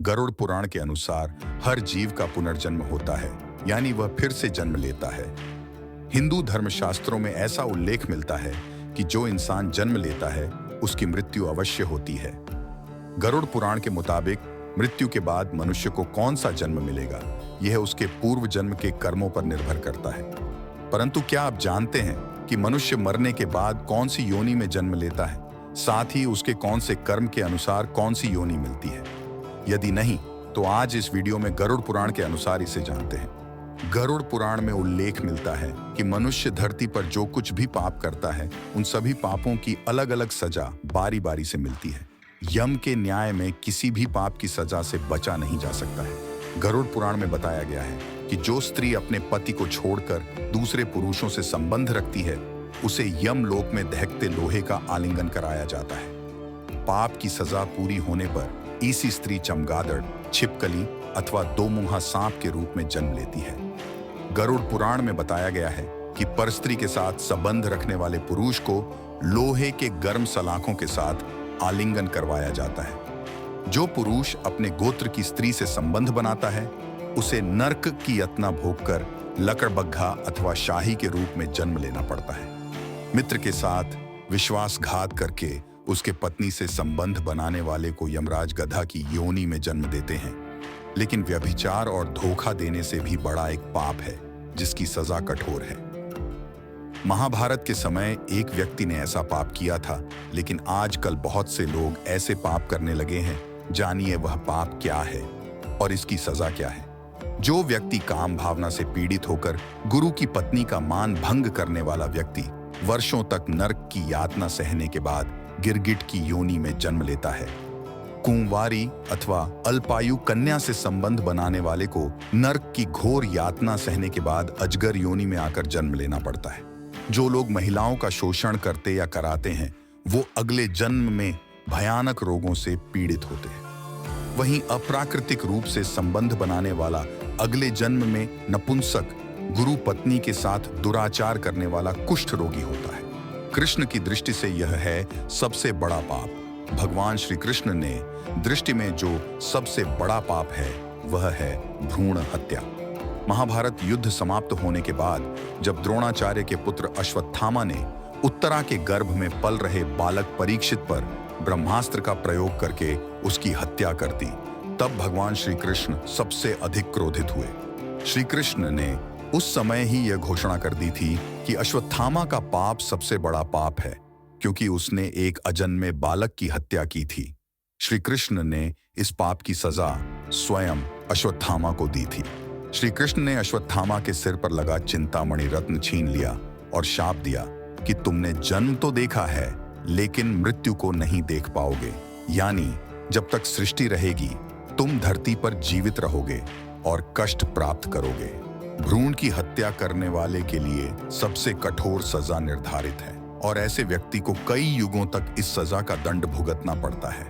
गरुड़ पुराण के अनुसार हर जीव का पुनर्जन्म होता है, यानी वह फिर से जन्म लेता है। हिंदू धर्मशास्त्रों में ऐसा उल्लेख मिलता है कि जो इंसान जन्म लेता है उसकी मृत्यु अवश्य होती है। गरुड़ पुराण के मुताबिक मृत्यु के बाद मनुष्य को कौन सा जन्म मिलेगा, यह उसके पूर्व जन्म के कर्मों पर निर्भर करता है। परंतु क्या आप जानते हैं कि मनुष्य मरने के बाद कौन सी योनि में जन्म लेता है, साथ ही उसके कौन से कर्म के अनुसार कौन सी योनि मिलती है? यदि नहीं, तो आज इस वीडियो में गरुड़ पुराण के अनुसार इसे जानते हैं। गरुड़ पुराण में उल्लेख मिलता है कि मनुष्य धरती पर जो कुछ भी पाप करता है, उन सभी पापों की अलग अलग सजा बारी बारी से मिलती है। यम के न्याय में किसी भी पाप की सजा से बचा नहीं जा सकता है। गरुड़ पुराण में बताया गया है कि जो स्त्री अपने पति को छोड़कर दूसरे पुरुषों से संबंध रखती है, उसे यम लोक में दहकते लोहे का आलिंगन कराया जाता है। पाप की सजा पूरी होने पर ऐसी स्त्री चमगादड़, छिपकली अथवा दो मुंहा सांप के रूप में जन्म लेती है। गरुड़ पुराण में बताया गया है कि परस्त्री के साथ संबंध रखने वाले पुरुष को लोहे के गर्म सलाखों के साथ आलिंगन करवाया जाता है। जो पुरुष अपने गोत्र की स्त्री से संबंध बनाता है, उसे नर्क की यातना भोगकर लकड़बग्घा अथवा शाही के रूप में जन्म लेना पड़ता है। मित्र के साथ विश्वासघात करके उसके पत्नी से संबंध बनाने वाले को यमराज गधा की योनि में जन्म देते हैं। लेकिन व्यभिचार और धोखा देने से भी बड़ा एक पाप है जिसकी सजा कठोर है। महाभारत के समय एक व्यक्ति ने ऐसा पाप किया था, लेकिन आजकल बहुत से लोग ऐसे पाप करने लगे हैं। जानिए वह पाप क्या है और इसकी सजा क्या है। जो व्यक्ति काम भावना से पीड़ित होकर गुरु की पत्नी का मान भंग करने वाला व्यक्ति वर्षों तक नरक की यातना सहने के बाद गिरगिट की योनि में जन्म लेता है। कुंवारी अथवा अल्पायु कन्या से संबंध बनाने वाले को नरक की घोर यातना सहने के बाद अजगर योनि में आकर जन्म लेना पड़ता है। जो लोग महिलाओं का शोषण करते या कराते हैं, वो अगले जन्म में भयानक रोगों से पीड़ित होते हैं। वहीं अप्राकृतिक रूप से संबंध बनाने वाला अगले जन्म में नपुंसक, गुरु पत्नी के साथ दुराचार करने वाला कुष्ठ रोगी होता है। कृष्ण की दृष्टि से यह है सबसे बड़ा पाप। भगवान श्री कृष्ण ने दृष्टि में जो सबसे बड़ा पाप है, वह है भ्रूण हत्या। महाभारत युद्ध समाप्त होने के बाद जब द्रोणाचार्य के पुत्र अश्वत्थामा ने उत्तरा के गर्भ में पल रहे बालक परीक्षित पर ब्रह्मास्त्र का प्रयोग करके उसकी हत्या कर दी, तब भगवान श्री कृष्ण सबसे अधिक क्रोधित हुए। श्री कृष्ण ने उस समय ही यह घोषणा कर दी थी कि अश्वत्थामा का पाप सबसे बड़ा पाप है, क्योंकि उसने एक अजन्मे बालक की हत्या की थी। श्री कृष्ण ने इस पाप की सजा स्वयं अश्वत्थामा को दी थी। श्री कृष्ण ने अश्वत्थामा के सिर पर लगा चिंतामणि रत्न छीन लिया और शाप दिया कि तुमने जन्म तो देखा है, लेकिन मृत्यु को नहीं देख पाओगे। यानी जब तक सृष्टि रहेगी, तुम धरती पर जीवित रहोगे और कष्ट प्राप्त करोगे। भ्रूण की हत्या करने वाले के लिए सबसे कठोर सजा निर्धारित है और ऐसे व्यक्ति को कई युगों तक इस सजा का दंड भुगतना पड़ता है।